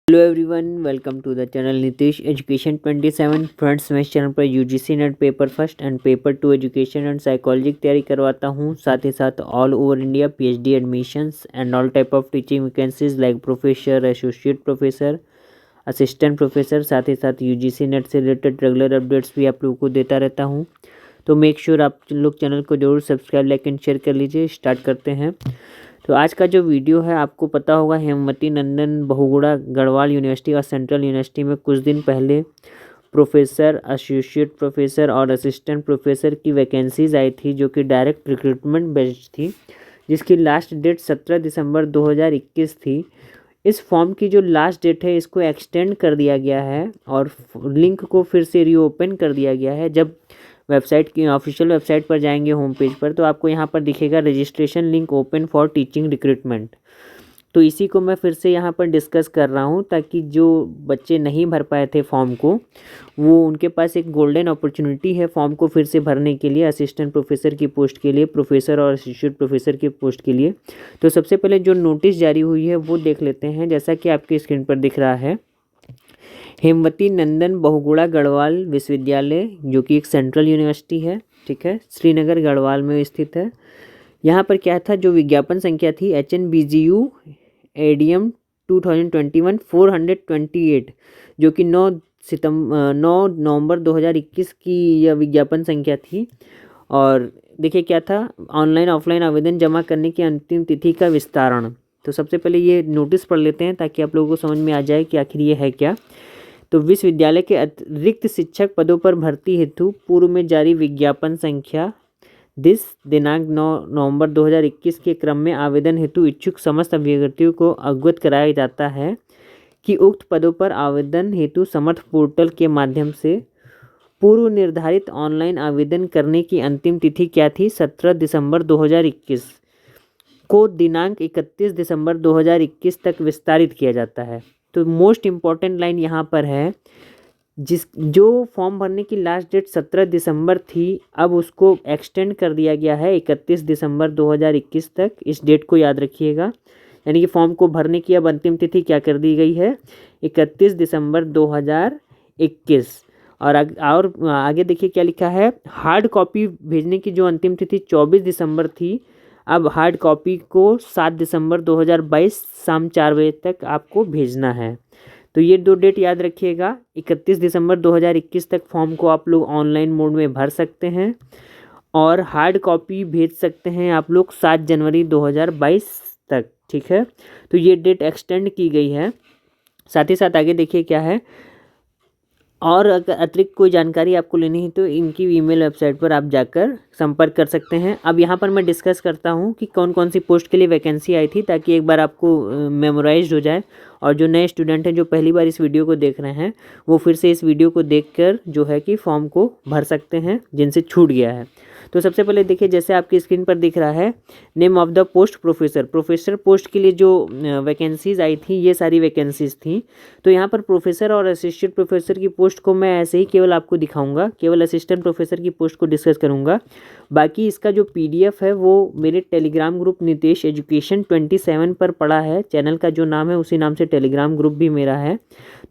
Hello everyone, welcome to the channel Nitish education 27। Friends, मैं इस चैनल पर UGC NET paper first and paper 2 education and psychology की तैयारी करवाता हूँ। साथ ही साथ all over India PhD admissions and all type of teaching vacancies like professor, associate professor, assistant professor. साथ ही साथ यूजीसी नेट से रिलेटेड रेगुलर अपडेट्स भी आप लोगों को देता रहता हूँ। तो मेक श्योर आप लोग चैनल को जरूर सब्सक्राइब, लाइक एंड शेयर कर लीजिए। स्टार्ट करते हैं। तो आज का जो वीडियो है, आपको पता होगा हेमवती नंदन बहुगुणा गढ़वाल यूनिवर्सिटी और सेंट्रल यूनिवर्सिटी में कुछ दिन पहले प्रोफेसर, एसोसिएट प्रोफेसर और असिस्टेंट प्रोफेसर की वैकेंसीज आई थी, जो कि डायरेक्ट रिक्रूटमेंट बेस्ड थी, जिसकी लास्ट डेट 17 दिसंबर 2021 थी। इस फॉर्म की जो लास्ट डेट है, इसको एक्सटेंड कर दिया गया है और लिंक को फिर से रीओपन कर दिया गया है। जब वेबसाइट की ऑफिशियल वेबसाइट पर जाएंगे होम पेज पर, तो आपको यहाँ पर दिखेगा registration link open for teaching recruitment. तो इसी को मैं फिर से यहाँ पर डिस्कस कर रहा हूँ, ताकि जो बच्चे नहीं भर पाए थे फॉर्म को, वो उनके पास एक गोल्डन अपॉर्चुनिटी है फॉर्म को फिर से भरने के लिए, असिस्टेंट प्रोफेसर की पोस्ट के लिए, प्रोफेसर और एसोसिएट प्रोफेसर की पोस्ट के लिए। तो सबसे पहले जो नोटिस जारी हुई है वो देख लेते हैं। जैसा कि आपकी स्क्रीन पर दिख रहा है, हेमवती नंदन बहुगुणा गढ़वाल विश्वविद्यालय, जो कि एक सेंट्रल यूनिवर्सिटी है, ठीक है, श्रीनगर गढ़वाल में स्थित है। यहाँ पर क्या था, जो विज्ञापन संख्या थी HNBGU ADM 2021 428, जो कि 9 नवंबर 2021 की यह विज्ञापन संख्या थी। और देखिए क्या था, ऑनलाइन ऑफलाइन आवेदन जमा करने की अंतिम तिथि का विस्तारण। तो सबसे पहले ये नोटिस पढ़ लेते हैं, ताकि आप लोगों को समझ में आ जाए कि आखिर ये है क्या। तो विश्वविद्यालय के अतिरिक्त शिक्षक पदों पर भर्ती हेतु पूर्व में जारी विज्ञापन संख्या दिनांक 9 नवंबर 2021 के क्रम में आवेदन हेतु इच्छुक समस्त अभ्यर्थियों को अवगत कराया जाता है कि उक्त पदों पर आवेदन हेतु समर्थ पोर्टल के माध्यम से पूर्व निर्धारित ऑनलाइन आवेदन करने की अंतिम तिथि क्या थी, 17 दिसंबर 2021 को दिनांक 31 दिसंबर 2021 तक विस्तारित किया जाता है। तो मोस्ट इम्पॉर्टेंट लाइन यहाँ पर है, जो फॉर्म भरने की लास्ट डेट 17 दिसंबर थी, अब उसको एक्सटेंड कर दिया गया है 31 दिसंबर 2021 तक। इस डेट को याद रखिएगा। यानी कि फॉर्म को भरने की अब अंतिम तिथि क्या कर दी गई है, 31 दिसंबर 2021। और आगे देखिए क्या लिखा है, हार्ड कॉपी भेजने की जो अंतिम तिथि 24 दिसंबर थी, अब हार्ड कॉपी को 7 दिसंबर 2022 शाम 4 बजे तक आपको भेजना है। तो ये 2 डेट याद रखिएगा। 31 दिसंबर 2021 तक फॉर्म को आप लोग ऑनलाइन मोड में भर सकते हैं, और हार्ड कॉपी भेज सकते हैं आप लोग 7 जनवरी 2022 तक, ठीक है। तो ये डेट एक्सटेंड की गई है। साथ ही साथ आगे देखिए क्या है, और अगर अतिरिक्त कोई जानकारी आपको लेनी है तो इनकी ईमेल वेबसाइट पर आप जाकर संपर्क कर सकते हैं। अब यहाँ पर मैं डिस्कस करता हूँ कि कौन कौन सी पोस्ट के लिए वैकेंसी आई थी, ताकि एक बार आपको मेमोराइज्ड हो जाए, और जो नए स्टूडेंट हैं जो पहली बार इस वीडियो को देख रहे हैं, वो फिर से इस वीडियो को देखकर जो है कि फॉर्म को भर सकते हैं जिनसे छूट गया है। तो सबसे पहले देखिए, जैसे आपकी स्क्रीन पर दिख रहा है, name of the post professor post के लिए जो वैकेंसीज आई थी, ये सारी वैकेंसीज थी। तो यहाँ पर प्रोफेसर और असिस्टेंट प्रोफेसर की पोस्ट को मैं ऐसे ही केवल आपको दिखाऊंगा, केवल असिस्टेंट प्रोफेसर की पोस्ट को डिस्कस करूंगा। बाकी इसका जो PDF है वो मेरे टेलीग्राम ग्रुप नीतीश एजुकेशन 27 पर पड़ा है। चैनल का जो नाम है उसी नाम से टेलीग्राम ग्रुप भी मेरा है।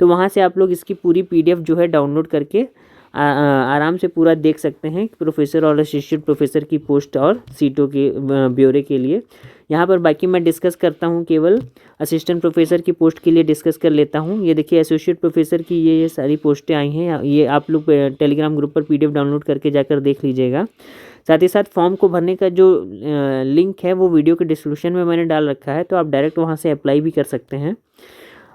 तो वहाँ से आप लोग इसकी पूरी PDF जो है डाउनलोड करके आराम से पूरा देख सकते हैं, प्रोफेसर और असिस्टेंट प्रोफेसर की पोस्ट और सीटों के ब्यौरे के लिए। यहाँ पर बाकी मैं डिस्कस करता हूँ, केवल असिस्टेंट प्रोफेसर की पोस्ट के लिए डिस्कस कर लेता हूँ। ये देखिए, एसोसिएट प्रोफेसर की ये सारी पोस्टें आई हैं। ये आप लोग टेलीग्राम ग्रुप पर PDF डाउनलोड करके जाकर देख लीजिएगा। साथ ही साथ फॉर्म को भरने का जो लिंक है वो वीडियो के डिस्क्रिप्शन में मैंने डाल रखा है, तो आप डायरेक्ट वहाँ से अप्लाई भी कर सकते हैं।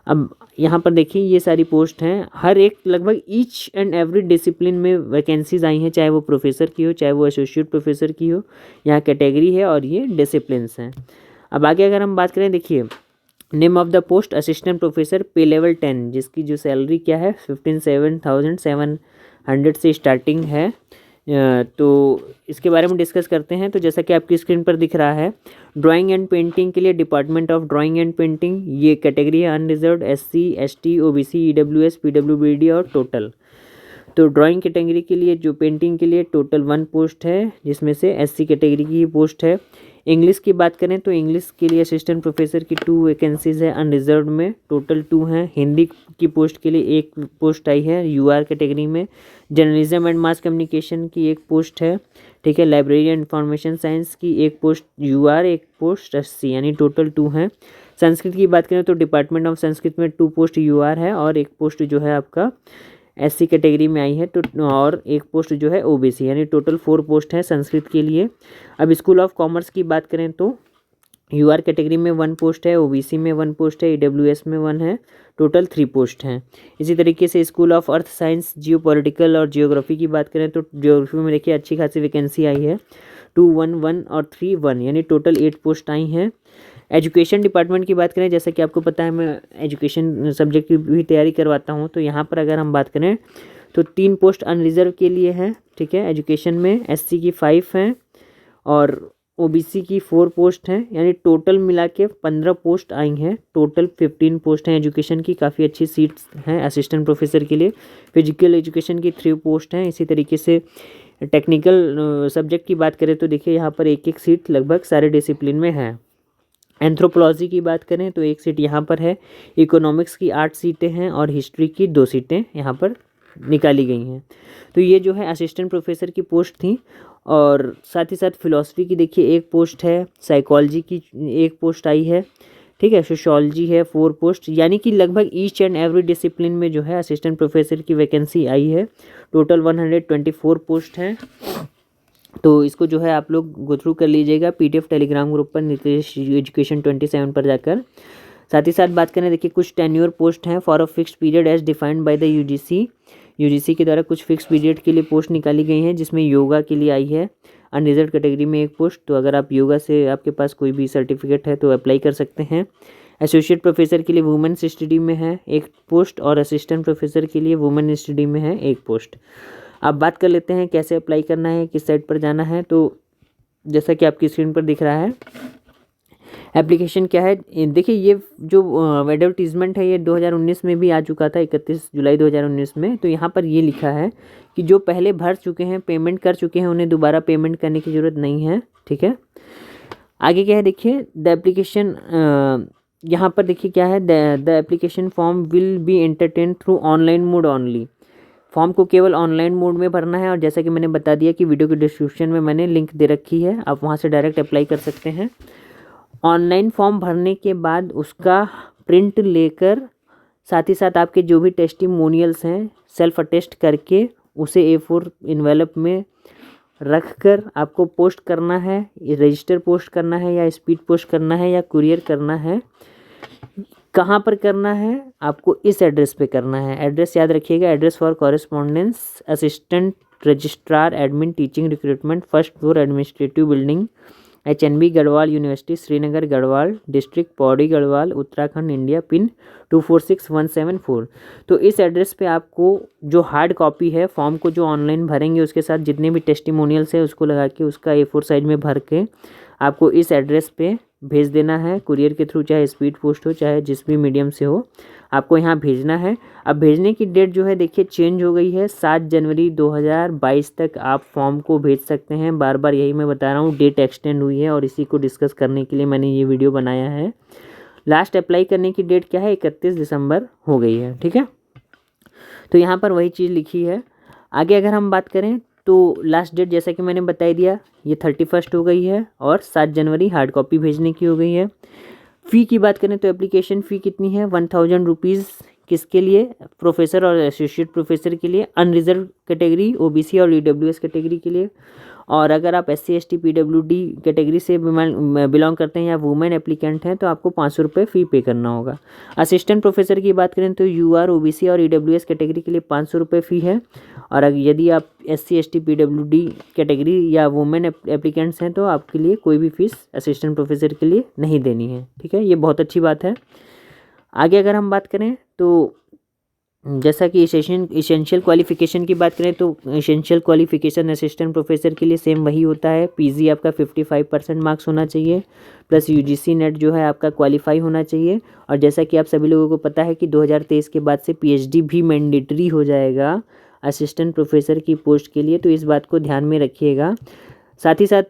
अब यहाँ पर देखिए, ये सारी पोस्ट हैं, हर एक लगभग ईच एंड एवरी डिसिप्लिन में वैकेंसीज आई हैं, चाहे वो प्रोफेसर की हो, चाहे वो एसोसिएट प्रोफेसर की हो। यहाँ कैटेगरी है और ये डिसिप्लिन्स हैं। अब आगे अगर हम बात करें, देखिए, name of the post assistant professor, पे लेवल 10, जिसकी जो सैलरी क्या है 57,700 से स्टार्टिंग है। तो इसके बारे में डिस्कस करते हैं। तो जैसा कि आपकी स्क्रीन पर दिख रहा है, ड्राइंग एंड पेंटिंग के लिए department of drawing and painting, ये कैटेगरी है unreserved, SC ST OBC EWS PWBD और टोटल। तो ड्राइंग कैटेगरी के लिए जो पेंटिंग के लिए टोटल 1 पोस्ट है, जिसमें से एससी कैटेगरी की पोस्ट है। इंग्लिश की बात करें तो इंग्लिश के लिए असिस्टेंट प्रोफेसर की 2 वैकेंसीज है अनरिजर्व में, टोटल 2 हैं। हिंदी की पोस्ट के लिए 1 पोस्ट आई है यूआर कैटेगरी में। जर्नलिज्म एंड मास कम्युनिकेशन की 1 पोस्ट है, ठीक है। लाइब्रेरी एंड इंफॉर्मेशन साइंस की 1 पोस्ट यूआर, 1 पोस्ट एससी, यानी टोटल 2 हैं। संस्कृत की बात करें तो डिपार्टमेंट ऑफ संस्कृत में 2 पोस्ट यूआर है और 1 पोस्ट जो है आपका एससी कैटेगरी में आई है, तो और 1 पोस्ट जो है ओबीसी, यानी टोटल 4 पोस्ट है संस्कृत के लिए। अब स्कूल ऑफ कॉमर्स की बात करें तो यूआर कैटेगरी में 1 पोस्ट है, ओबीसी में 1 पोस्ट है, ईडब्ल्यूएस में 1 है, टोटल 3 पोस्ट हैं। इसी तरीके से school of earth science, geopolitical और जियोग्राफी की बात करें तो जियोग्राफी में देखिए अच्छी खासी वैकेंसी आई है, 2 1 1 और 3 1, यानी टोटल 8 पोस्ट आई हैं। एजुकेशन डिपार्टमेंट की बात करें, जैसा कि आपको पता है मैं एजुकेशन सब्जेक्ट की भी तैयारी करवाता हूं, तो यहाँ पर अगर हम बात करें तो 3 पोस्ट अनरिजर्व के लिए हैं, ठीक है। एजुकेशन में एससी की 5 हैं और ओबीसी की 4 पोस्ट हैं, यानी टोटल मिला के 15 पोस्ट आई हैं। टोटल 15 पोस्ट हैं एजुकेशन की, काफ़ी अच्छी सीट्स हैं असिस्टेंट प्रोफेसर के लिए। फिजिकल एजुकेशन की 3 पोस्ट हैं। इसी तरीके से टेक्निकल सब्जेक्ट की बात करें तो देखिए यहाँ पर 1 सीट लगभग सारे डिसिप्लिन में है। एंथ्रोपोलॉजी की बात करें तो 1 सीट यहाँ पर है। इकोनॉमिक्स की 8 सीटें हैं और हिस्ट्री की 2 सीटें यहाँ पर निकाली गई हैं। तो ये जो है असिस्टेंट प्रोफेसर की पोस्ट थी। और साथ ही साथ फिलॉसफी की देखिए 1 पोस्ट है, साइकोलॉजी की 1 पोस्ट आई है, ठीक है। सोशोलॉजी है 4 पोस्ट, यानी कि लगभग ईच एंड एवरी डिसिप्लिन में जो है असिस्टेंट प्रोफेसर की वैकेंसी आई है। टोटल 124 पोस्ट हैं। तो इसको जो है आप लोग गो थ्रू कर लीजिएगा पीडीएफ टेलीग्राम ग्रुप पर नीतीश एजुकेशन 27 पर जाकर। साथ ही साथ बात करें देखिए कुछ टेन्योर पोस्ट हैं for a fixed period as defined by the UGC के द्वारा कुछ फिक्स पीरियड के लिए पोस्ट निकाली गई हैं, जिसमें योगा के लिए आई है अनरिजर्व कैटेगरी में 1 पोस्ट। तो अगर आप योगा से आपके पास कोई भी सर्टिफिकेट है तो अप्लाई कर सकते हैं। एसोसिएट प्रोफेसर के लिए वुमेन्स स्टडी में है 1 पोस्ट और असिस्टेंट प्रोफेसर के लिए वुमेन स्टडी में है 1 पोस्ट। अब बात कर लेते हैं कैसे अप्लाई करना है, किस साइट पर जाना है। तो जैसा कि आपकी स्क्रीन पर दिख रहा है एप्लीकेशन क्या है, देखिए ये जो एडवर्टीजमेंट है ये 2019 में भी आ चुका था, 31 जुलाई 2019 में। तो यहाँ पर ये लिखा है कि जो पहले भर चुके हैं, पेमेंट कर चुके हैं, उन्हें दोबारा पेमेंट करने की ज़रूरत नहीं है, ठीक है। आगे क्या है देखिए द एप्लीकेशन, यहाँ पर देखिए क्या है, the application form will be entertain through online mode only. Form को केवल ऑनलाइन मोड में भरना है और जैसा कि मैंने बता दिया कि वीडियो के डिस्क्रिप्शन में मैंने लिंक दे रखी है, आप वहाँ से डायरेक्ट अप्लाई कर सकते हैं। ऑनलाइन फॉर्म भरने के बाद उसका प्रिंट लेकर साथ ही साथ आपके जो भी टेस्टिमोनियल्स हैं सेल्फ अटेस्ट करके उसे A4 इन्वेलप में रख कर आपको पोस्ट करना है। रजिस्टर पोस्ट करना है या स्पीड पोस्ट करना है या कुरियर करना है। कहाँ पर करना है, आपको इस एड्रेस पे करना है। एड्रेस याद रखिएगा, address for correspondence assistant registrar admin teaching recruitment, first floor administrative building, HNB Garhwal university Srinagar Garhwal district Pauri Garhwal Uttarakhand India, pin 246174। तो इस एड्रेस पे आपको जो हार्ड कॉपी है फॉर्म को जो ऑनलाइन भरेंगे उसके साथ जितने भी टेस्टिमोनियल्स है उसको लगा के उसका A4 साइज में भर के आपको इस एड्रेस पे भेज देना है। कुरियर के थ्रू, चाहे स्पीड पोस्ट हो चाहे जिस भी मीडियम से हो, आपको यहाँ भेजना है। अब भेजने की डेट जो है देखिए चेंज हो गई है, 7 जनवरी 2022 तक आप फॉर्म को भेज सकते हैं। बार बार यही मैं बता रहा हूँ, डेट एक्सटेंड हुई है और इसी को डिस्कस करने के लिए मैंने ये वीडियो बनाया है। लास्ट अप्लाई करने की डेट क्या है, 31 दिसंबर हो गई है, ठीक है। तो यहाँ पर वही चीज़ लिखी है। आगे अगर हम बात करें तो लास्ट डेट जैसा कि मैंने बता दिया ये 31 हो गई है और 7 जनवरी हार्ड कॉपी भेजने की हो गई है। फ़ी की बात करें तो एप्लीकेशन फ़ी कितनी है, 1000 रुपीज़। किसके लिए, प्रोफेसर और एसोसिएट प्रोफेसर के लिए, अनरिजर्व कैटेगरी OBC और EWS कैटेगरी के लिए। और अगर आप SC ST PWD कैटेगरी से बिलोंग करते हैं या वुमेन एप्लीकेंट हैं तो आपको 500 रुपये फ़ी पे करना होगा। असिस्टेंट प्रोफेसर की बात करें तो UR OBC और EWS कैटेगरी के लिए 500 रुपये फ़ी है। और यदि आप SC ST PWD कैटेगरी या वुमेन एप्लीकेंट्स हैं तो आपके लिए कोई भी फीस असिस्टेंट प्रोफेसर के लिए नहीं देनी है, ठीक है। ये बहुत अच्छी बात है। आगे अगर हम बात करें तो जैसा कि इसेंशियल क्वालिफिकेशन की बात करें तो इसेंशियल क्वालिफिकेशन असिस्टेंट प्रोफेसर के लिए सेम वही होता है। PG आपका 55% मार्क्स होना चाहिए प्लस UGC नेट जो है आपका क्वालिफाई होना चाहिए। और जैसा कि आप सभी लोगों को पता है कि 2023 के बाद से PhD भी मैंडेटरी हो जाएगा असिस्टेंट प्रोफेसर की पोस्ट के लिए, तो इस बात को ध्यान में रखिएगा। साथ ही साथ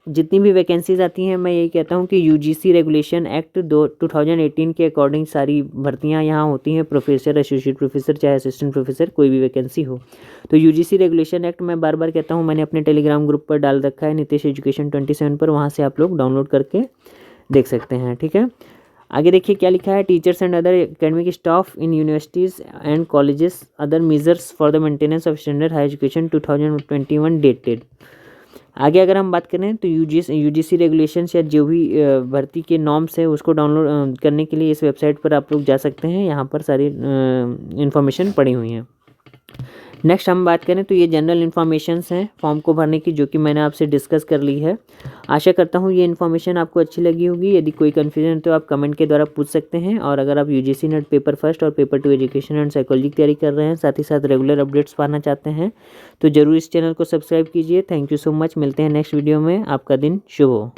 जितनी भी वैकेंसीज आती हैं, मैं यही कहता हूँ कि यूजीसी रेगुलेशन एक्ट 2018 के अकॉर्डिंग सारी भर्तियाँ यहाँ होती हैं, प्रोफेसर, एसोसिएट प्रोफेसर, चाहे असिस्टेंट प्रोफेसर, कोई भी वैकेंसी हो। तो यूजीसी रेगुलेशन एक्ट मैं बार बार कहता हूँ, मैंने अपने टेलीग्राम ग्रुप पर डाल रखा है, नीतीश एजुकेशन 27 पर, वहाँ से आप लोग डाउनलोड करके देख सकते हैं। ठीक है, आगे देखिए क्या लिखा है। Teachers and other academic staff in universities and colleges, other measures for the maintenance of standard higher education 2021 dated. आगे अगर हम बात करें तो यूजीसी रेगुलेशंस या जो भी भर्ती के नॉर्म्स है उसको डाउनलोड करने के लिए इस वेबसाइट पर आप लोग जा सकते हैं। यहाँ पर सारी इन्फॉर्मेशन पड़ी हुई हैं। नेक्स्ट हम बात करें तो ये जनरल इन्फॉर्मेशंस हैं फॉर्म को भरने की, जो कि मैंने आपसे डिस्कस कर ली है। आशा करता हूँ ये इन्फॉर्मेशन आपको अच्छी लगी होगी। यदि कोई कन्फ्यूजन तो आप कमेंट के द्वारा पूछ सकते हैं। और अगर आप यूजीसी नेट पेपर फर्स्ट और पेपर 2 एजुकेशन एंड साइकोलॉजी की तैयारी कर रहे हैं, साथ ही साथ रेगुलर अपडेट्स पाना चाहते हैं, तो ज़रूर इस चैनल को सब्सक्राइब कीजिए। Thank you so much. मिलते हैं नेक्स्ट वीडियो में। आपका दिन शुभ हो।